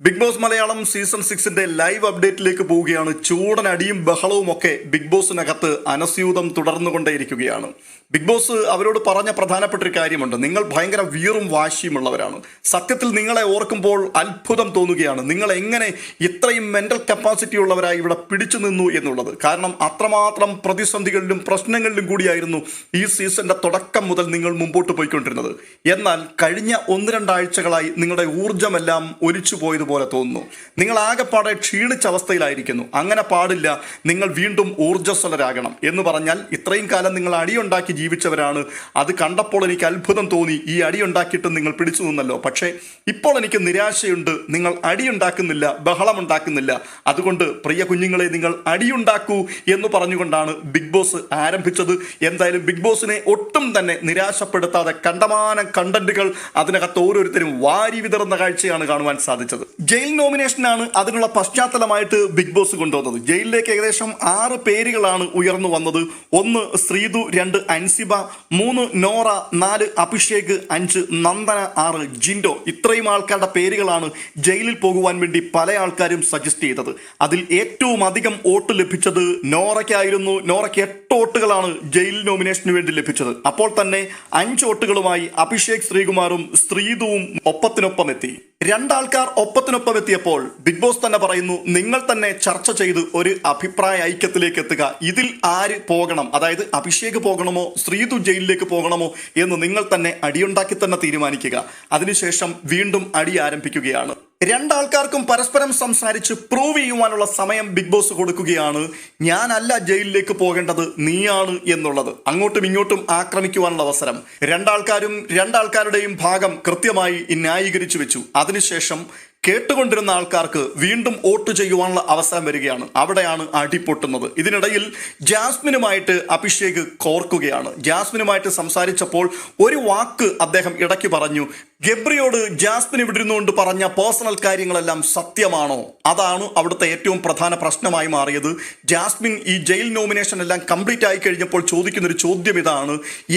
Big Boss Malayalam season 6ന്റെ live അപ്ഡേറ്റിലേക്ക് പോവുകയാണ്. ചൂടൻ അടിയും ബഹളവും ഒക്കെ ബിഗ് ബോസിനകത്ത് അനസ്യൂതം തുടർന്നുകൊണ്ടേയിരിക്കുകയാണ്. ബിഗ് ബോസ് അവരോട് പറഞ്ഞ പ്രധാനപ്പെട്ട ഒരു കാര്യമുണ്ട്. നിങ്ങൾ ഭയങ്കര വീറും വാശിയുമുള്ളവരാണ്. സത്യത്തിൽ നിങ്ങളെ ഓർക്കുമ്പോൾ അത്ഭുതം തോന്നുകയാണ്. നിങ്ങൾ എങ്ങനെ ഇത്രയും മെന്റൽ കപ്പാസിറ്റി ഉള്ളവരായി ഇവിടെ പിടിച്ചു നിന്നു എന്നുള്ളത്. കാരണം അത്രമാത്രം പ്രതിസന്ധികളിലും പ്രശ്നങ്ങളിലും കൂടിയായിരുന്നു ഈ സീസണിന്റെ തുടക്കം മുതൽ നിങ്ങൾ മുമ്പോട്ട് പോയിക്കൊണ്ടിരുന്നത്. എന്നാൽ കഴിഞ്ഞ 1-2 ആഴ്ചകളായി നിങ്ങളുടെ ഊർജ്ജമെല്ലാം ഒലിച്ചു പോയത് പോലെ തോന്നുന്നു. നിങ്ങൾ ആകെപ്പാടെ ക്ഷീണിച്ച അവസ്ഥയിലായിരിക്കുന്നു. അങ്ങനെ പാടില്ല. നിങ്ങൾ വീണ്ടും ഊർജ്ജസ്വലരാകണം എന്ന് പറഞ്ഞാൽ ഇത്രയും കാലം നിങ്ങൾ അടിയുണ്ടാക്കി ജീവിച്ചവരാണ്. അത് കണ്ടപ്പോൾ എനിക്ക് അത്ഭുതം തോന്നി. ഈ അടിയുണ്ടാക്കിയിട്ട് നിങ്ങൾ പിടിച്ചു നിന്നല്ലോ. പക്ഷേ ഇപ്പോൾ എനിക്ക് നിരാശയുണ്ട്. നിങ്ങൾ അടിയുണ്ടാക്കുന്നില്ല, ബഹളമുണ്ടാക്കുന്നില്ല. അതുകൊണ്ട് പ്രിയ കുഞ്ഞുങ്ങളെ, നിങ്ങൾ അടിയുണ്ടാക്കൂ എന്ന് പറഞ്ഞുകൊണ്ടാണ് ബിഗ് ബോസ് ആരംഭിച്ചത്. എന്തായാലും ബിഗ് ബോസിനെ ഒട്ടും തന്നെ നിരാശപ്പെടുത്താതെ കണ്ടമാനം കണ്ടന്റുകൾ അതിനകത്ത് ഓരോരുത്തരും വാരി വിതറുന്ന കാഴ്ചയാണ് കാണുവാൻ സാധിച്ചത്. ജയിൽ നോമിനേഷനാണ് അതിനുള്ള പശ്ചാത്തലമായിട്ട് ബിഗ് ബോസ് കൊണ്ടുവന്നത്. ജയിലിലേക്ക് ഏകദേശം 6 പേരുകളാണ് ഉയർന്നു വന്നത്. 1 ശ്രീതു, 2 അൻസിബ, 3 നോറ, 4 അഭിഷേക്, 5 നന്ദന, 6 ജിൻഡോ. ഇത്രയും ആൾക്കാരുടെ പേരുകളാണ് ജയിലിൽ പോകുവാൻ വേണ്ടി പല ആൾക്കാരും സജസ്റ്റ് ചെയ്തത്. അതിൽ ഏറ്റവും അധികം വോട്ട് ലഭിച്ചത് നോറയ്ക്കായിരുന്നു. നോറയ്ക്ക് 8 വോട്ടുകളാണ് ജയിൽ നോമിനേഷന് വേണ്ടി ലഭിച്ചത്. അപ്പോൾ തന്നെ 5 വോട്ടുകളുമായി അഭിഷേക് ശ്രീകുമാറും ശ്രീതുവും ഒപ്പത്തിനൊപ്പം എത്തി. 2 ആൾക്കാർ ഒപ്പത്തിനൊപ്പം എത്തിയപ്പോൾ ബിഗ് ബോസ് തന്നെ പറയുന്നു, നിങ്ങൾ തന്നെ ചർച്ച ചെയ്ത് ഒരു അഭിപ്രായ ഐക്യത്തിലേക്ക് എത്തുക. ഇതിൽ ആര് പോകണം, അതായത് അഭിഷേക് പോകണമോ ശ്രീതു ജയിലിലേക്ക് പോകണമോ എന്ന് നിങ്ങൾ തന്നെ അടിയുണ്ടാക്കി തന്നെ തീരുമാനിക്കുക. അതിനുശേഷം വീണ്ടും അടി ആരംഭിക്കുകയാണ്. 2 ആൾക്കാർക്കും പരസ്പരം സംസാരിച്ച് പ്രൂവ് ചെയ്യുവാനുള്ള സമയം ബിഗ് ബോസ് കൊടുക്കുകയാണ്. ഞാനല്ല ജയിലിലേക്ക് പോകേണ്ടത്, നീയാണ് എന്നുള്ളത്. അങ്ങോട്ടും ഇങ്ങോട്ടും ആക്രമിക്കുവാനുള്ള അവസരം. 2 ആൾക്കാരും 2 ആൾക്കാരുടെയും ഭാഗം കൃത്യമായി ന്യായീകരിച്ചു വെച്ചു. അതിനുശേഷം കേട്ടുകൊണ്ടിരുന്ന ആൾക്കാർക്ക് വീണ്ടും വോട്ട് ചെയ്യുവാനുള്ള അവസരം വരികയാണ്. അവിടെയാണ് അടിപൊട്ടുന്നത്. ഇതിനിടയിൽ ജാസ്മിനുമായിട്ട് അഭിഷേക് കോർക്കുകയാണ്. ജാസ്മിനുമായിട്ട് സംസാരിച്ചപ്പോൾ ഒരു വാക്ക് അദ്ദേഹം ഇടയ്ക്ക് പറഞ്ഞു. ഗബ്രിയോട് ജാസ്മിൻ ഇവിടെ ഇരുന്നുകൊണ്ട് പറഞ്ഞ പേഴ്സണൽ കാര്യങ്ങളെല്ലാം സത്യമാണോ? അതാണ് അവിടുത്തെ ഏറ്റവും പ്രധാന പ്രശ്നമായി മാറിയത്. ജാസ്മിൻ ഈ ജയിൽ നോമിനേഷൻ എല്ലാം കംപ്ലീറ്റ് ആയി കഴിഞ്ഞപ്പോൾ ചോദിക്കുന്നൊരു ചോദ്യം ഇതാണ്,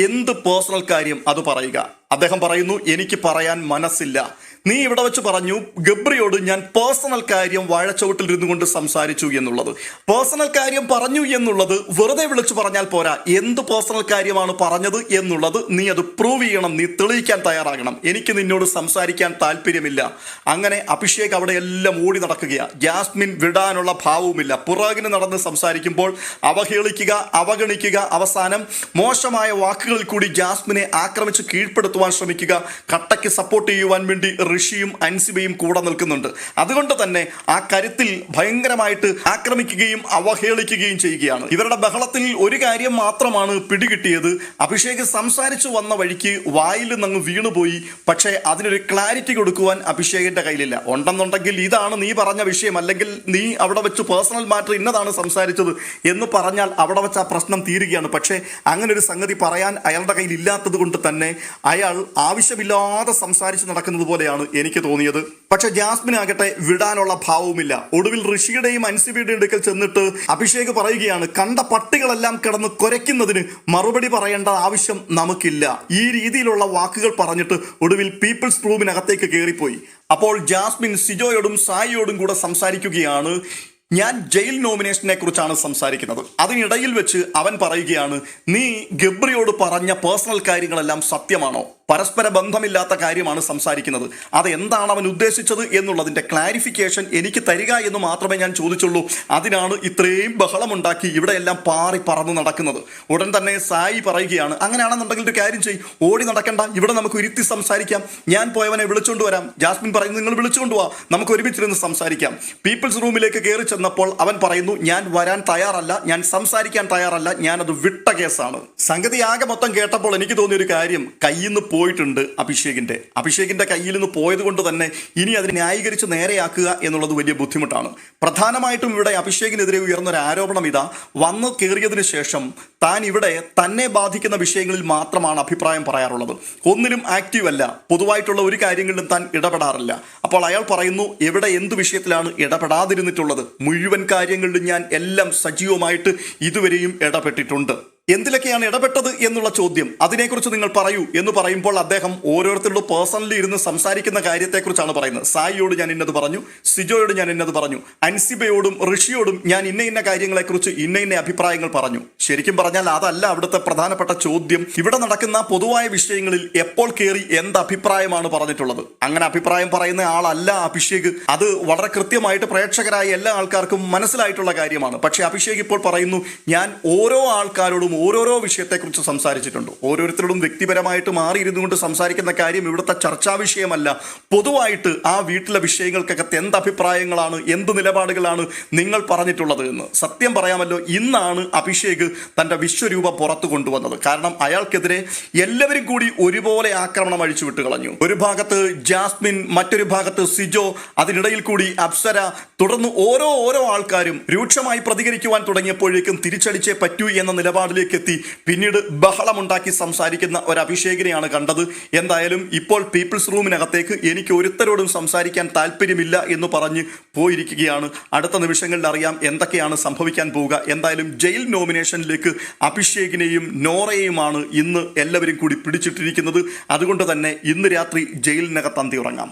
എന്ത് പേഴ്സണൽ കാര്യം അത് പറയുക. അദ്ദേഹം പറയുന്നു, എനിക്ക് പറയാൻ മനസ്സില്ല. നീ ഇവിടെ വെച്ച് പറഞ്ഞു ഗബ്രിയോട് ഞാൻ പേഴ്സണൽ കാര്യം വാഴച്ചവിട്ടിൽ ഇരുന്നു കൊണ്ട് സംസാരിച്ചു എന്നുള്ളത്. പേഴ്സണൽ കാര്യം പറഞ്ഞു എന്നുള്ളത് വെറുതെ വിളിച്ചു പറഞ്ഞാൽ പോരാ. എന്ത് പേഴ്സണൽ കാര്യമാണ് പറഞ്ഞത് എന്നുള്ളത് നീ അത് പ്രൂവ് ചെയ്യണം, നീ തെളിയിക്കാൻ തയ്യാറാകണം. എനിക്ക് നിന്നോട് സംസാരിക്കാൻ താല്പര്യമില്ല. അങ്ങനെ അഭിഷേക് അവിടെ എല്ലാം ഓടി നടക്കുകയാണ്. ജാസ്മിൻ വിടാനുള്ള ഭാവവുമില്ല. പുറകിന് നടന്ന് സംസാരിക്കുമ്പോൾ അവഹേളിക്കുക, അവഗണിക്കുക, അവസാനം മോശമായ വാക്കുകളിൽ കൂടി ജാസ്മിനെ ആക്രമിച്ച് കീഴ്പ്പെടുത്തുവാൻ ശ്രമിക്കുക. കട്ടയ്ക്ക് സപ്പോർട്ട് ചെയ്യുവാൻ വേണ്ടി ഋഷിയും അൻസിബയും കൂടെ നിൽക്കുന്നുണ്ട്. അതുകൊണ്ട് തന്നെ ആ കരുത്തിൽ ഭയങ്കരമായിട്ട് ആക്രമിക്കുകയും അവഹേളിക്കുകയും ചെയ്യുകയാണ്. ഇവരുടെ ബഹളത്തിൽ ഒരു കാര്യം മാത്രമാണ് പിടികിട്ടിയത്. അഭിഷേക് സംസാരിച്ചു വന്ന വഴിക്ക് വായിൽ നിന്ന് വീണുപോയി. പക്ഷേ അതിനൊരു ക്ലാരിറ്റി കൊടുക്കുവാൻ അഭിഷേകിന്റെ കയ്യിലില്ല. ഉണ്ടെന്നുണ്ടെങ്കിൽ ഇതാണ് നീ പറഞ്ഞ വിഷയം, അല്ലെങ്കിൽ നീ അവിടെ വെച്ച് പേഴ്സണൽ മാറ്റർ ഇന്നതാണ് സംസാരിച്ചത് എന്ന് പറഞ്ഞാൽ അവിടെ വെച്ച് ആ പ്രശ്നം തീരുകയാണ്. പക്ഷേ അങ്ങനെ ഒരു സംഗതി പറയാൻ അയാളുടെ കയ്യിൽ ഇല്ലാത്തത് കൊണ്ട് തന്നെ അയാൾ ആവശ്യമില്ലാതെ സംസാരിച്ച് നടക്കുന്നത് പോലെയാണ് എനിക്ക് തോന്നിയത്. പക്ഷെ ജാസ്മിൻ ആകട്ടെ വിടാനുള്ള ഭാവവുമില്ല. ഒടുവിൽ ഋഷിയുടെയും അൻസിബയുടെയും അടുക്കൽ ചെന്നിട്ട് അഭിഷേക് പറയുകയാണ്, കണ്ട പട്ടികളെല്ലാം കിടന്ന് കുരയ്ക്കുന്നതിന് മറുപടി പറയേണ്ട ആവശ്യം നമുക്കില്ല. ഈ രീതിയിലുള്ള വാക്കുകൾ പറഞ്ഞിട്ട് ഒടുവിൽ പീപ്പിൾസ് റൂമിനകത്തേക്ക് കയറിപ്പോയി. അപ്പോൾ ജാസ്മിൻ സിജോയോടും സായിയോടും കൂടെ സംസാരിക്കുകയാണ്. ഞാൻ ജയിൽ നോമിനേഷനെ കുറിച്ചാണ് സംസാരിക്കുന്നത്. അതിനിടയിൽ വെച്ച് അവൻ പറയുകയാണ്, നീ ഗബ്രിയോട് പറഞ്ഞ പേഴ്സണൽ കാര്യങ്ങളെല്ലാം സത്യമാണോ? പരസ്പര ബന്ധമില്ലാത്ത കാര്യമാണ് സംസാരിക്കുന്നത്. അതെന്താണ് അവൻ ഉദ്ദേശിച്ചത് എന്നുള്ളതിൻ്റെ ക്ലാരിഫിക്കേഷൻ എനിക്ക് തരിക എന്ന് മാത്രമേ ഞാൻ ചോദിച്ചുള്ളൂ. അതിനാണ് ഇത്രയും ബഹളമുണ്ടാക്കി ഇവിടെയെല്ലാം പാറി പറന്ന് നടക്കുന്നത്. ഉടൻ തന്നെ സായി പറയുകയാണ്, അങ്ങനെയാണെന്നുണ്ടെങ്കിൽ ഒരു കാര്യം ചെയ്യും, ഓടി നടക്കണ്ട, ഇവിടെ നമുക്ക് ഇരുത്തി സംസാരിക്കാം. ഞാൻ പോയവനെ വിളിച്ചുകൊണ്ട് വരാം. ജാസ്മിൻ പറയുന്നു, നിങ്ങൾ വിളിച്ചുകൊണ്ട് പോവാ, നമുക്ക് ഒരുമിച്ചിരുന്ന് സംസാരിക്കാം. പീപ്പിൾസ് റൂമിലേക്ക് കയറി ചെന്നപ്പോൾ അവൻ പറയുന്നു, ഞാൻ വരാൻ തയ്യാറല്ല, ഞാൻ സംസാരിക്കാൻ തയ്യാറല്ല, ഞാനത് വിട്ട കേസാണ്. സംഗതി ആകെ മൊത്തം കേട്ടപ്പോൾ എനിക്ക് തോന്നിയൊരു കാര്യം, കയ്യിൽ നിന്ന് പോയിട്ടുണ്ട് അഭിഷേകിന്റെ കയ്യിൽ നിന്ന് പോയത് കൊണ്ട് തന്നെ ഇനി അതിനെ ന്യായീകരിച്ച് നേരെയാക്കുക എന്നുള്ളത് വലിയ ബുദ്ധിമുട്ടാണ്. പ്രധാനമായിട്ടും ഇവിടെ അഭിഷേകിനെതിരെ ഉയർന്നൊരു ആരോപണം ഇതാ, വന്നു കയറിയതിനു ശേഷം താൻ ഇവിടെ തന്നെ ബാധിക്കുന്ന വിഷയങ്ങളിൽ മാത്രമാണ് അഭിപ്രായം പറയാറുള്ളത്. ഒന്നിലും ആക്റ്റീവ് അല്ല, പൊതുവായിട്ടുള്ള ഒരു കാര്യങ്ങളിലും താൻ ഇടപെടാറില്ല. അപ്പോൾ അയാൾ പറയുന്നു, എവിടെ എന്ത് വിഷയത്തിലാണ് ഇടപെടാതിരുന്നിട്ടുള്ളത്? മുഴുവൻ കാര്യങ്ങളിലും ഞാൻ എല്ലാം സജീവമായിട്ട് ഇതുവരെയും ഇടപെട്ടിട്ടുണ്ട്. എന്തിലൊക്കെയാണ് ഇടപെട്ടത് എന്നുള്ള ചോദ്യം, അതിനെക്കുറിച്ച് നിങ്ങൾ പറയൂ എന്ന് പറയുമ്പോൾ അദ്ദേഹം ഓരോരുത്തരോട് പേഴ്സണലി ഇരുന്ന് സംസാരിക്കുന്ന കാര്യത്തെക്കുറിച്ചാണ് പറയുന്നത്. സായിയോട് ഞാൻ ഇന്നത് പറഞ്ഞു, സിജോയോട് ഞാൻ ഇന്നത് പറഞ്ഞു, അൻസിബയോടും ഋഷിയോടും ഞാൻ ഇന്ന കാര്യങ്ങളെക്കുറിച്ച് ഇന്ന അഭിപ്രായങ്ങൾ പറഞ്ഞു. ശരിക്കും പറഞ്ഞാൽ അതല്ല അവിടുത്തെ പ്രധാനപ്പെട്ട ചോദ്യം. ഇവിടെ നടക്കുന്ന പൊതുവായ വിഷയങ്ങളിൽ എപ്പോൾ കയറി എന്ത് അഭിപ്രായമാണ് പറഞ്ഞിട്ടുള്ളത്? അങ്ങനെ അഭിപ്രായം പറയുന്ന ആളല്ല അഭിഷേക്. അത് വളരെ കൃത്യമായിട്ട് പ്രേക്ഷകരായ എല്ലാ ആൾക്കാർക്കും മനസ്സിലായിട്ടുള്ള കാര്യമാണ്. പക്ഷേ അഭിഷേക് ഇപ്പോൾ പറയുന്നു, ഞാൻ ഓരോ ആൾക്കാരോടും ഓരോരോ വിഷയത്തെക്കുറിച്ച് സംസാരിച്ചിട്ടുണ്ട്. ഓരോരുത്തരോടും വ്യക്തിപരമായിട്ട് മാറിയിരുന്നു കൊണ്ട് സംസാരിക്കുന്ന കാര്യം ഇവിടുത്തെ ചർച്ചാ വിഷയമല്ല. പൊതുവായിട്ട് ആ വീട്ടിലെ വിഷയങ്ങൾക്കകത്ത് എന്ത് അഭിപ്രായങ്ങളാണ്, എന്ത് നിലപാടുകളാണ് നിങ്ങൾ പറഞ്ഞിട്ടുള്ളത് എന്ന്. സത്യം പറയാമല്ലോ, ഇന്നാണ് അഭിഷേക് തൻ്റെ വിശ്വരൂപം പുറത്തു കൊണ്ടുവന്നത്. കാരണം അയാൾക്കെതിരെ എല്ലാവരും കൂടി ഒരുപോലെ ആക്രമണം അഴിച്ചു വിട്ട് കളഞ്ഞു. ഒരു ഭാഗത്ത് ജാസ്മിൻ, മറ്റൊരു ഭാഗത്ത് സിജോ, അതിനിടയിൽ കൂടി അപ്സര, തുടർന്ന് ഓരോ ആൾക്കാരും രൂക്ഷമായി പ്രതികരിക്കുവാൻ തുടങ്ങിയപ്പോഴേക്കും തിരിച്ചടിച്ചേ പറ്റൂ എന്ന നിലപാടിലേക്ക് എത്തി. പിന്നീട് ബഹളമുണ്ടാക്കി സംസാരിക്കുന്ന ഒരു അഭിഷേകിനെയാണ് കണ്ടത്. എന്തായാലും ഇപ്പോൾ പീപ്പിൾസ് റൂമിനകത്തേക്ക് എനിക്ക് ഒരുത്തരോടും സംസാരിക്കാൻ താല്പര്യമില്ല എന്ന് പറഞ്ഞ് പോയിരിക്കുകയാണ്. അടുത്ത നിമിഷങ്ങളിൽ അറിയാം എന്തൊക്കെയാണ് സംഭവിക്കാൻ പോവുക. എന്തായാലും ജയിൽ നോമിനേഷനിലേക്ക് അഭിഷേകിനെയും നോറയെയുമാണ് ഇന്ന് എല്ലാവരും കൂടി പിടിച്ചിട്ടിരിക്കുന്നത്. അതുകൊണ്ട് തന്നെ ഇന്ന് രാത്രി ജയിലിനകത്ത് അന്തി ഉറങ്ങാം.